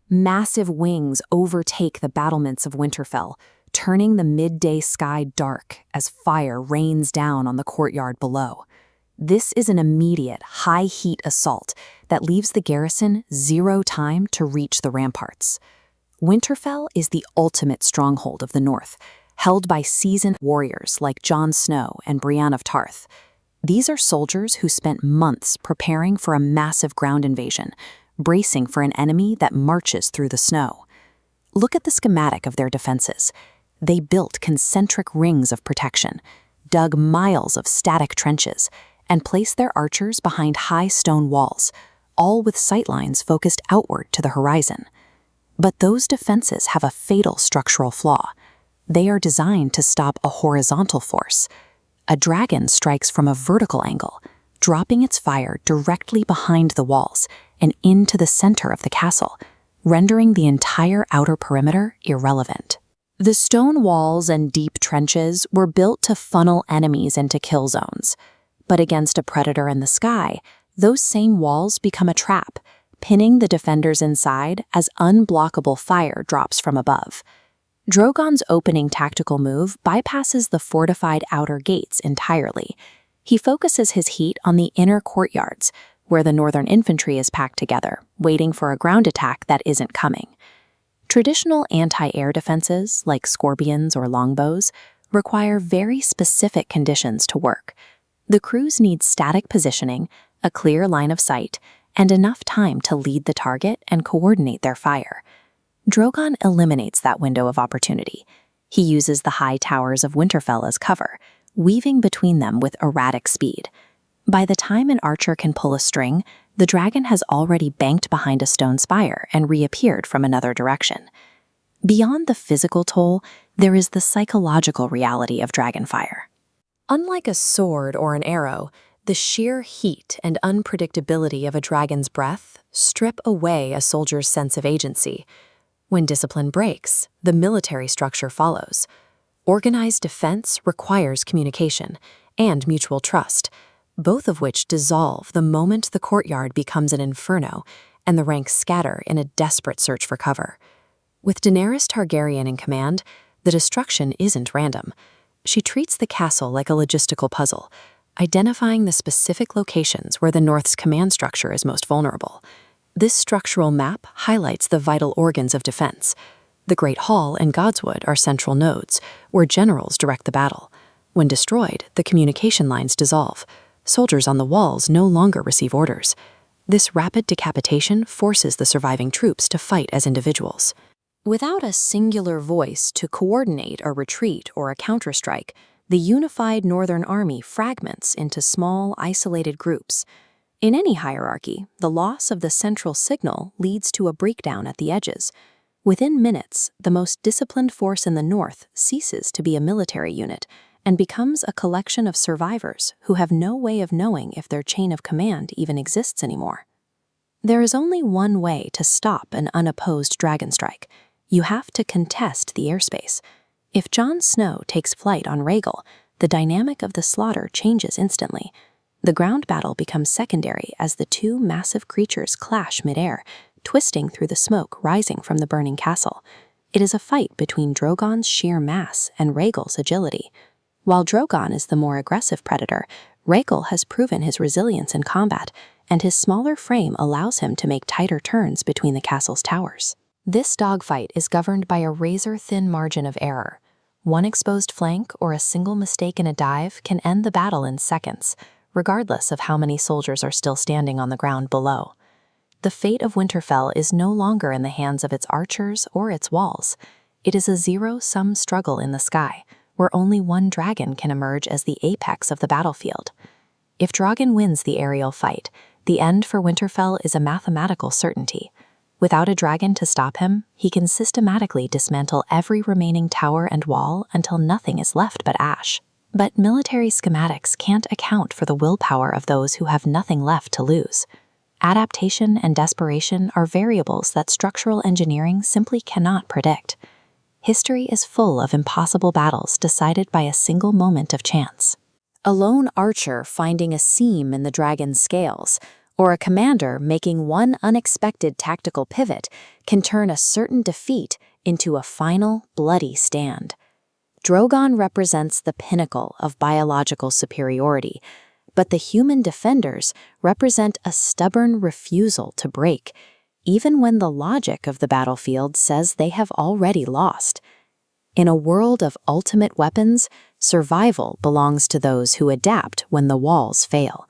Massive wings overtake the battlements of Winterfell, turning the midday sky dark as fire rains down on the courtyard below. This is an immediate, high-heat assault that leaves the garrison zero time to reach the ramparts. Winterfell is the ultimate stronghold of the North, held by seasoned warriors like Jon Snow and Brienne of Tarth. These are soldiers who spent months preparing for a massive ground invasion, bracing for an enemy that marches through the snow. Look at the schematic of their defenses. They built concentric rings of protection, dug miles of static trenches, and placed their archers behind high stone walls, all with sightlines focused outward to the horizon. But those defenses have a fatal structural flaw. They are designed to stop a horizontal force. A dragon strikes from a vertical angle, dropping its fire directly behind the walls and into the center of the castle, rendering the entire outer perimeter irrelevant. The stone walls and deep trenches were built to funnel enemies into kill zones. But against a predator in the sky, those same walls become a trap, pinning the defenders inside as unblockable fire drops from above. Drogon's opening tactical move bypasses the fortified outer gates entirely. He focuses his heat on the inner courtyards, where the northern infantry is packed together, waiting for a ground attack that isn't coming. Traditional anti-air defenses, like scorpions or longbows, require very specific conditions to work. The crews need static positioning, a clear line of sight, and enough time to lead the target and coordinate their fire. Drogon eliminates that window of opportunity. He uses the high towers of Winterfell as cover, weaving between them with erratic speed. By the time an archer can pull a string, the dragon has already banked behind a stone spire and reappeared from another direction. Beyond the physical toll, there is the psychological reality of dragonfire. Unlike a sword or an arrow, the sheer heat and unpredictability of a dragon's breath strip away a soldier's sense of agency. When discipline breaks, the military structure follows. Organized defense requires communication and mutual trust, both of which dissolve the moment the courtyard becomes an inferno and the ranks scatter in a desperate search for cover. With Daenerys Targaryen in command, the destruction isn't random. She treats the castle like a logistical puzzle, identifying the specific locations where the North's command structure is most vulnerable. This structural map highlights the vital organs of defense. The Great Hall and Godswood are central nodes, where generals direct the battle. When destroyed, the communication lines dissolve. Soldiers on the walls no longer receive orders. This rapid decapitation forces the surviving troops to fight as individuals. Without a singular voice to coordinate a retreat or a counterstrike, the unified Northern Army fragments into small, isolated groups. In any hierarchy, the loss of the central signal leads to a breakdown at the edges. Within minutes, the most disciplined force in the North ceases to be a military unit and becomes a collection of survivors who have no way of knowing if their chain of command even exists anymore. There is only one way to stop an unopposed dragon strike. You have to contest the airspace. If Jon Snow takes flight on Rhaegal, the dynamic of the slaughter changes instantly. The ground battle becomes secondary as the two massive creatures clash midair, twisting through the smoke rising from the burning castle. It is a fight between Drogon's sheer mass and Rhaegal's agility. While Drogon is the more aggressive predator, Rhaegal has proven his resilience in combat, and his smaller frame allows him to make tighter turns between the castle's towers. This dogfight is governed by a razor-thin margin of error. One exposed flank or a single mistake in a dive can end the battle in seconds, regardless of how many soldiers are still standing on the ground below. The fate of Winterfell is no longer in the hands of its archers or its walls. It is a zero-sum struggle in the sky, where only one dragon can emerge as the apex of the battlefield. If Drogon wins the aerial fight, the end for Winterfell is a mathematical certainty. Without a dragon to stop him, he can systematically dismantle every remaining tower and wall until nothing is left but ash. But military schematics can't account for the willpower of those who have nothing left to lose. Adaptation and desperation are variables that structural engineering simply cannot predict. History is full of impossible battles decided by a single moment of chance. A lone archer finding a seam in the dragon's scales, or a commander making one unexpected tactical pivot can turn a certain defeat into a final, bloody stand. Drogon represents the pinnacle of biological superiority, but the human defenders represent a stubborn refusal to break, even when the logic of the battlefield says they have already lost. In a world of ultimate weapons, survival belongs to those who adapt when the walls fail.